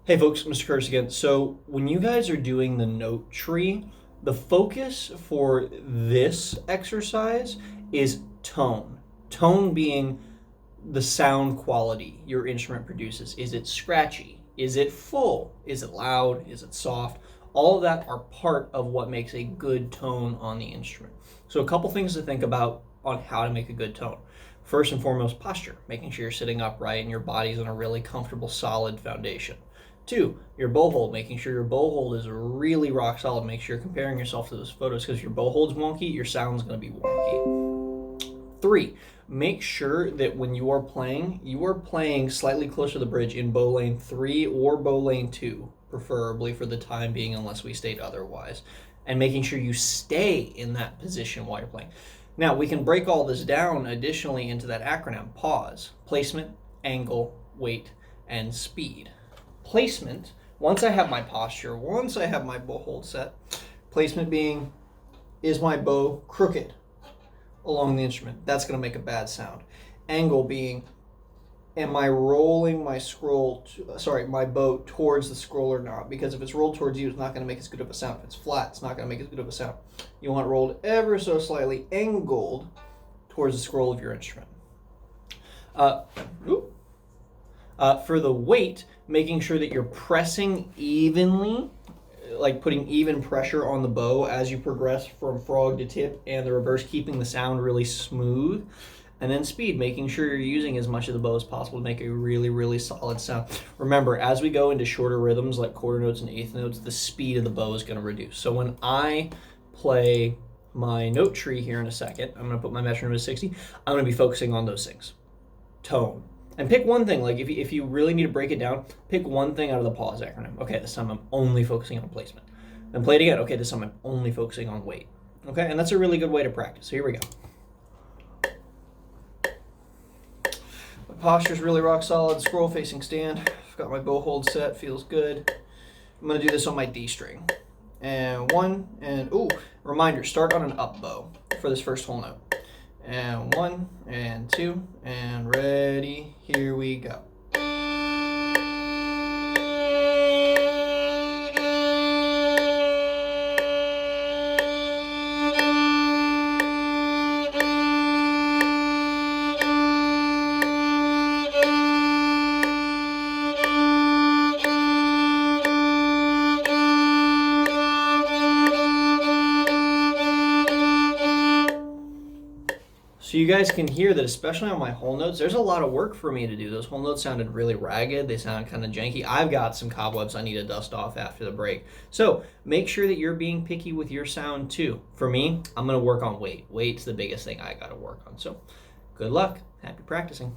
Hey folks, Mr. Curtis again. So when you guys are doing the note tree, the focus for this exercise is tone. Tone being the sound quality your instrument produces. Is it scratchy? Is it full? Is it loud? Is it soft? All of that are part of what makes a good tone on the instrument. So a couple things to think about on how to make a good tone. First and foremost, posture, making sure you're sitting upright and your body's on a really comfortable, solid foundation. Two, your bow hold, making sure your bow hold is really rock solid. Make sure you're comparing yourself to those photos because if your bow hold's wonky, your sound's going to be wonky. Three, make sure that when you are playing slightly closer to the bridge in bow lane 3 or bow lane 2, preferably for the time being unless we state otherwise, and making sure you stay in that position while you're playing. Now, we can break all this down additionally into that acronym: pause, placement, angle, weight, and speed. Placement, once I have my posture, once I have my bow hold set, placement being, is my bow crooked along the instrument? That's going to make a bad sound. Angle being, am I rolling my my bow towards the scroll or not? Because if it's rolled towards you, it's not going to make as good of a sound. If it's flat, it's not going to make as good of a sound. You want it rolled ever so slightly angled towards the scroll of your instrument. For the weight, making sure that you're pressing evenly, like putting even pressure on the bow as you progress from frog to tip and the reverse, keeping the sound really smooth. And then speed, making sure you're using as much of the bow as possible to make a really, really solid sound. Remember, as we go into shorter rhythms like quarter notes and eighth notes, the speed of the bow is going to reduce. So when I play my note tree here in a second, I'm going to put my metronome to 60. I'm going to be focusing on those things. Tone. And pick one thing, like if you really need to break it down, pick one thing out of the pause acronym. Okay, this time I'm only focusing on placement. Then play it again. Okay, this time I'm only focusing on weight. Okay, and that's a really good way to practice. So here we go. My posture's really rock solid, scroll facing stand. I've got my bow hold set, feels good. I'm gonna do this on my D string. And one, and reminder, start on an up bow for this first whole note. And 1 and 2 and ready, here we go. So you guys can hear that, especially on my whole notes, there's a lot of work for me to do. Those whole notes sounded really ragged. They sound kind of janky. I've got some cobwebs I need to dust off after the break. So make sure that you're being picky with your sound too. For me, I'm going to work on weight. Weight's the biggest thing I got to work on. So good luck. Happy practicing.